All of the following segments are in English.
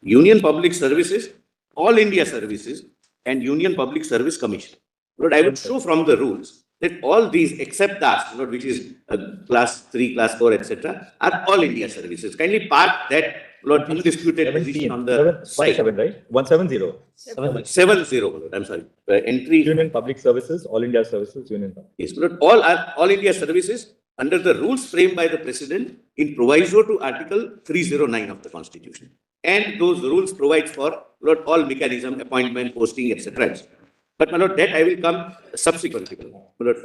Union Public Services, All India Services, and Union Public Service Commission. Lord, I would show from the rules that all these, except DAS, Lord, which is class 3, class 4, etc., are all India services. Kindly park that, Lord, undisputed position on the side. 17, right? 170. 70, Lord, I'm sorry. Entry. Union Public Services, All India Services, Union Public. Yes, Lord, all are all India services under the rules framed by the President in proviso to Article 309 of the Constitution. And those rules provide for, Lord, all mechanism, appointment, posting, etc. But my Lord, that I will come subsequently.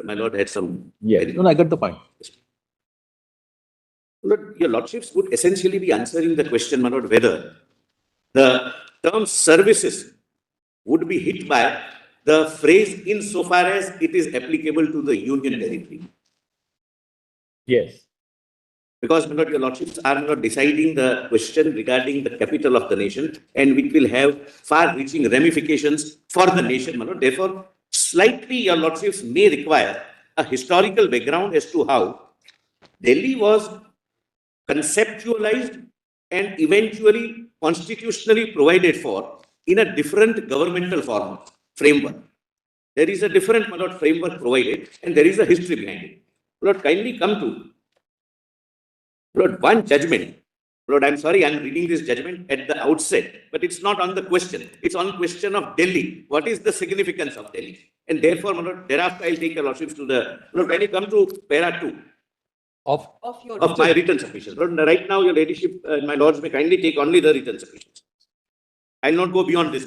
My Lord had some. Yeah, no, I got the point. Lord, your Lordships would essentially be answering the question, my Lord, whether the term services would be hit by the phrase insofar as it is applicable to the Union territory. Yes. Because, my Lord, your Lordships are not deciding the question regarding the capital of the nation, and which will have far-reaching ramifications for the nation, my Lord. Therefore, slightly your Lordships may require a historical background as to how Delhi was conceptualized and eventually constitutionally provided for in a different governmental framework. There is a different, my Lord, framework provided, and there is a history behind it. Lord, kindly come to, Lord, one judgment. Lord, I'm sorry, I'm reading this judgment at the outset, but it's not on the question. It's on question of Delhi. What is the significance of Delhi? And therefore, my Lord, thereafter I'll take your Lordships to the, Lord, when you come to para 2 of my written submissions. Lord, right now, your Ladyship, my Lords may kindly take only the written submissions. I'll not go beyond this.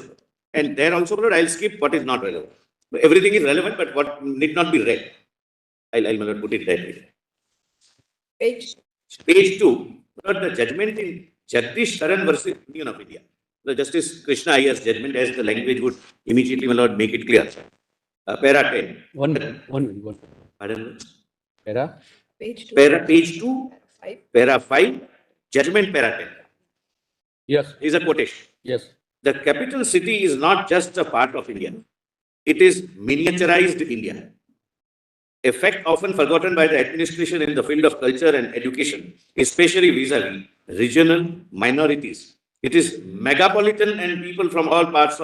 And there also, Lord, I'll skip what is not relevant. Everything is relevant, but what need not be read. I'll my Lord, put it that way. Page 2, Lord, the judgment in Jagdish Sharan versus Union of India. The Justice Krishna Iyer's judgment, as the language would immediately, my Lord, make it clear. Para 10. One. Pardon? Para? Page 2, para 5, judgment para 10. Yes. Is a quotation. Yes. The capital city is not just a part of India. It is miniaturized India. A fact often forgotten by the administration in the field of culture and education, especially vis-a-vis regional minorities. It is megapolitan and people from all parts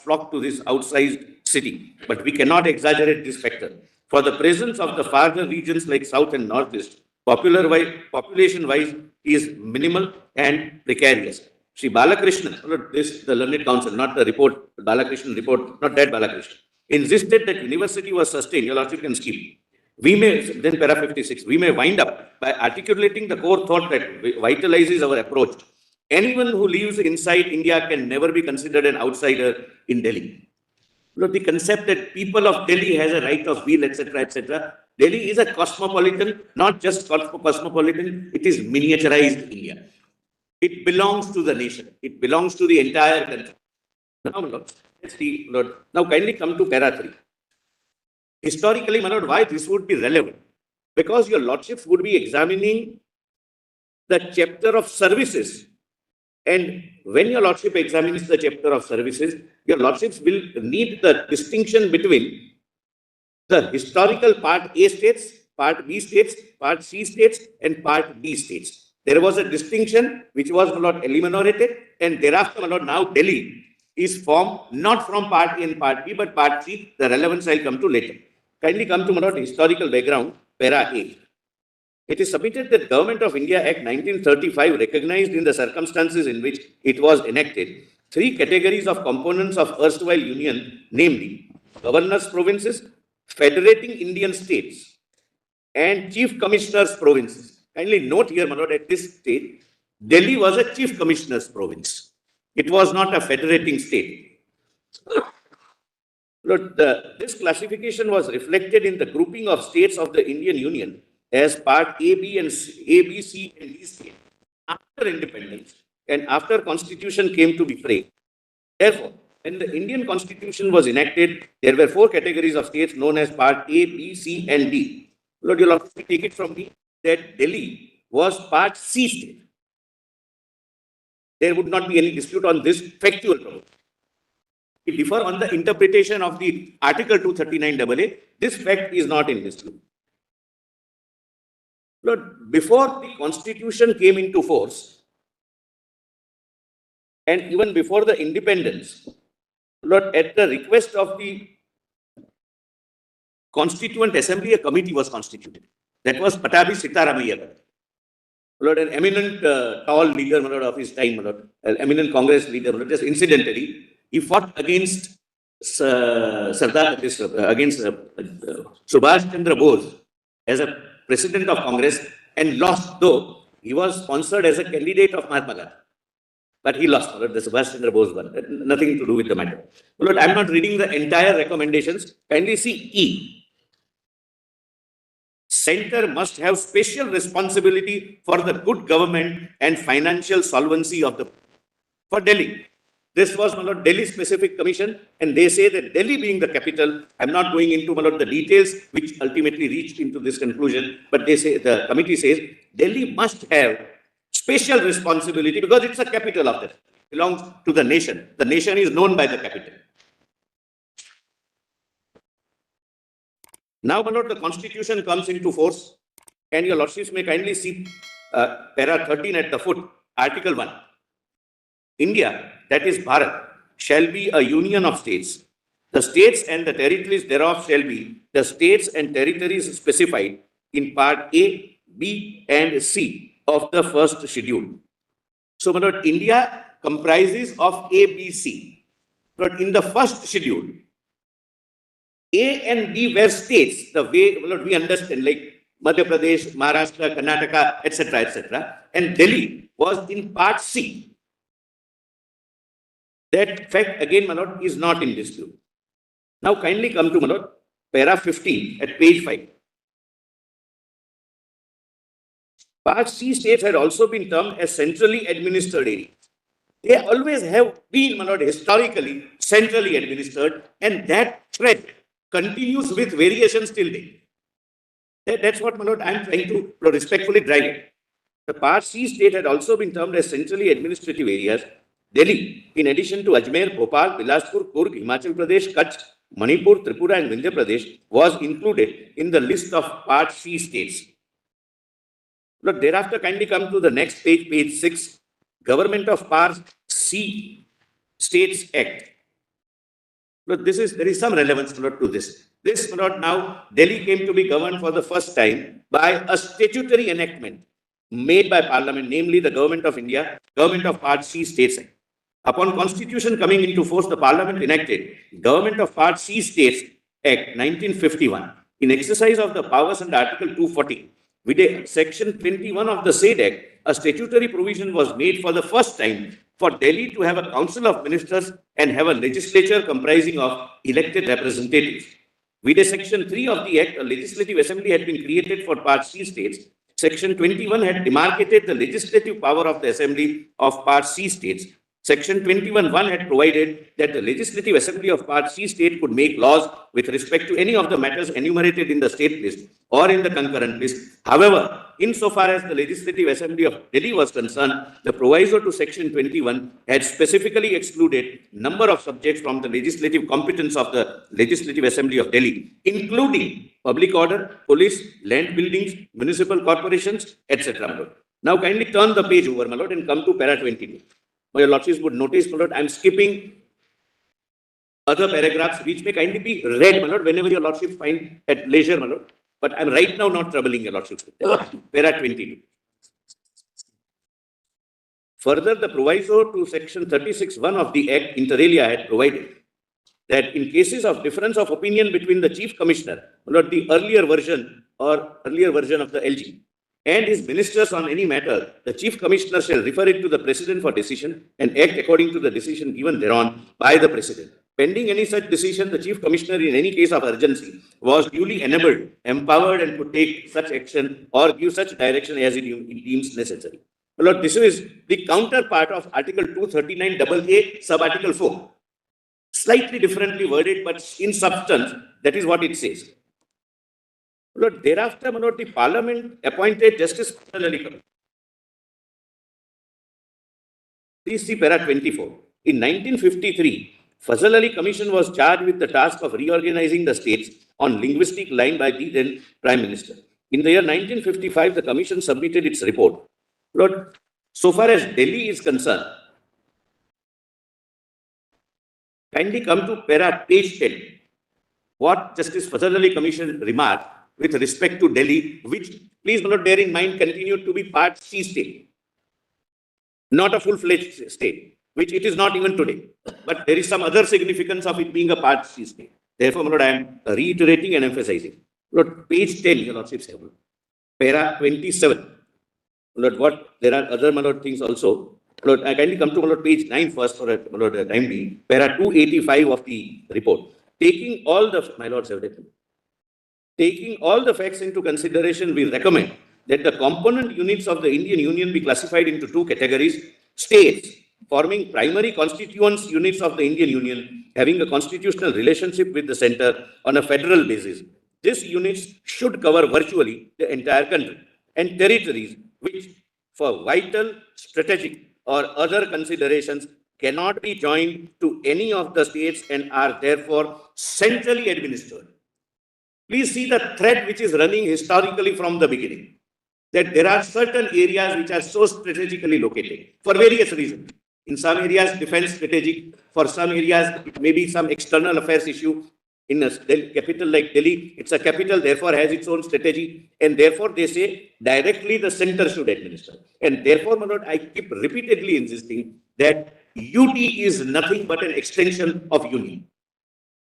flock to this outsized city. But we cannot exaggerate this factor. For the presence of the farther regions like South and Northeast, population-wise is minimal and precarious. Shri Balakrishnan, the learned council, not the report, Balakrishnan report, not that Balakrishnan, insisted that university was sustained. Your Lordship can skip. We may, then para 56, we may wind up by articulating the core thought that vitalizes our approach. Anyone who lives inside India can never be considered an outsider in Delhi. The concept that people of Delhi has a right of will, etc., etc. Delhi is a cosmopolitan, not just cosmopolitan, it is miniaturized India. It belongs to the nation. It belongs to the entire country. Now, Lord, let's see, Lord. Now, kindly come to para 3. Historically, my Lord, why this would be relevant? Because your Lordships would be examining the chapter of services. And when your Lordship examines the chapter of services, your Lordships will need the distinction between the historical part A states, part B states, part C states, and part D states. There was a distinction which was, my Lord, eliminated, and thereafter, my Lord, now Delhi is formed not from part A and part B, but part C. The relevance I'll come to later. Kindly come to, my Lord, historical background, para A. It is submitted that Government of India Act 1935 recognized in the circumstances in which it was enacted 3 categories of components of erstwhile union, namely governors' provinces, federating Indian states, and chief commissioners' provinces. Kindly note here, my Lord, at this stage, Delhi was a chief commissioner's province. It was not a federating state. Lord, this classification was reflected in the grouping of states of the Indian Union as part A, B, C, and D states after independence and after Constitution came to be framed. Therefore, when the Indian Constitution was enacted, there were 4 categories of states known as part A, B, C, and D. Lord, you'll have to take it from me that Delhi was part C state. There would not be any dispute on this factual problem. We differ on the interpretation of the Article 239AA. This fact is not in dispute. Lord, before the Constitution came into force, And even before the independence, Lord, at the request of the Constituent Assembly, a committee was constituted. That was Patabi Sitaramaiah. Lord, an eminent tall leader, my lord, of his time, my lord, an eminent Congress leader, my lord, just incidentally, he fought against Sardar, against Subhash Chandra Bose as a president of Congress and lost, though he was sponsored as a candidate of Mahatma Gandhi. But he lost, my lord, the Subhash Chandra Bose one. Nothing to do with the matter. My lord, I'm not reading the entire recommendations. Kindly see E. Center must have special responsibility for the good government and financial solvency of the for Delhi. This was, my lord, Delhi specific commission, and they say that Delhi being the capital, I'm not going into, my lord, the details which ultimately reached into this conclusion, but they say, the committee says, Delhi must have special responsibility because it's a capital of that, belongs to the nation. The nation is known by the capital. Now, my lord, the constitution comes into force, and your lordships may kindly see para 13 at the foot, article 1. India, that is Bharat, shall be a union of states. The states and the territories thereof shall be the states and territories specified in part A, B, and C of the first schedule. So, my lord, India comprises of A, B, C. But in the first schedule, A and B were states, the way, my lord, we understand, like Madhya Pradesh, Maharashtra, Karnataka, etc., etc. And Delhi was in part C. That fact, again, my lord, is not in dispute. Now, kindly come to, my lord, para 15 at page 5. Part C states had also been termed as centrally administered areas. They always have been, my lord, historically centrally administered, and that thread continues with variations till date. That's what, my lord, I'm trying to respectfully drive it. The Part C state had also been termed as centrally administrative areas. Delhi, in addition to Ajmer, Bhopal, Bilaspur, Kurg, Himachal Pradesh, Kutch, Manipur, Tripura, and Vindhya Pradesh, was included in the list of Part C states. Look, thereafter, kindly come to the next page, page 6, Government of Part C States Act. Look, there is some relevance to this. This, now, Delhi came to be governed for the first time by a statutory enactment made by Parliament, namely the Government of India, Government of Part C States Act. Upon Constitution coming into force, the Parliament enacted Government of Part C States Act 1951. In exercise of the powers under Article 240, with Section 21 of the said Act, a statutory provision was made for the first time for Delhi to have a council of ministers and have a legislature comprising of elected representatives. With Section 3 of the Act, a legislative assembly had been created for Part C states. Section 21 had demarcated the legislative power of the assembly of Part C states. Section 21(1) had provided that the Legislative Assembly of Part C state could make laws with respect to any of the matters enumerated in the state list or in the concurrent list. However, insofar as the Legislative Assembly of Delhi was concerned, the proviso to Section 21 had specifically excluded number of subjects from the legislative competence of the Legislative Assembly of Delhi, including public order, police, land buildings, municipal corporations, etc. Now, kindly turn the page over, my lord, and come to para 22. Your lordships would notice, my lord, I'm skipping other paragraphs which may kindly be read, my lord, whenever your lordships find at leisure, my lord. But I'm right now not troubling your lordships with that. Para 22. Further, the proviso to Section 36(1) of the Act, inter alia, had provided that in cases of difference of opinion between the Chief Commissioner, my lord, the earlier version of the LG, and his ministers on any matter, the Chief Commissioner shall refer it to the President for decision and act according to the decision given thereon by the President. Pending any such decision, the Chief Commissioner in any case of urgency was duly enabled, empowered, and could take such action or give such direction as it deems necessary. My lord, this is the counterpart of Article 239AA, sub-Article 4. Slightly differently worded, but in substance, that is what it says. Lord, thereafter, my lord, the Parliament appointed Justice Fazal Ali Commission. Please see para 24. In 1953, Fazal Ali Commission was charged with the task of reorganizing the states on linguistic line by the then Prime Minister. In the year 1955, the Commission submitted its report. Lord, so far as Delhi is concerned, kindly come to page 10. What Justice Fazal Ali Commission remarked with respect to Delhi, which, please do not bear in mind, continued to be Part C state, not a full-fledged state, which it is not even today. But there is some other significance of it being a Part C state. Therefore, my lord, I am reiterating and emphasizing. Lord, page 10, your lordship, para 27. My lord, what there are other, my lord, things also. My lord, I kindly come to, my lord, page 9 first for my lord, time being. Para 285 of the report. Taking all the, my lords, everything. Taking all the facts into consideration, we recommend that the component units of the Indian Union be classified into two categories: states forming primary constituents units of the Indian Union, having a constitutional relationship with the center on a federal basis. These units should cover virtually the entire country, and territories which, for vital, strategic, or other considerations, cannot be joined to any of the states and are therefore centrally administered. Please see the thread which is running historically from the beginning, that there are certain areas which are so strategically located for various reasons. In some areas, defense strategic. For some areas, it may be some external affairs issue. In a capital like Delhi, it's a capital, therefore has its own strategy. And therefore, they say directly the center should administer. And therefore, my lord, I keep repeatedly insisting that UT is nothing but an extension of union.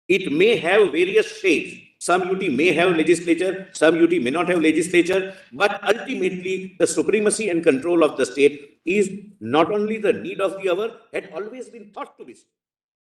It may have various shades. Some UT may have legislature, some UT may not have legislature, but ultimately the supremacy and control of the state is not only the need of the hour, had always been thought to be so.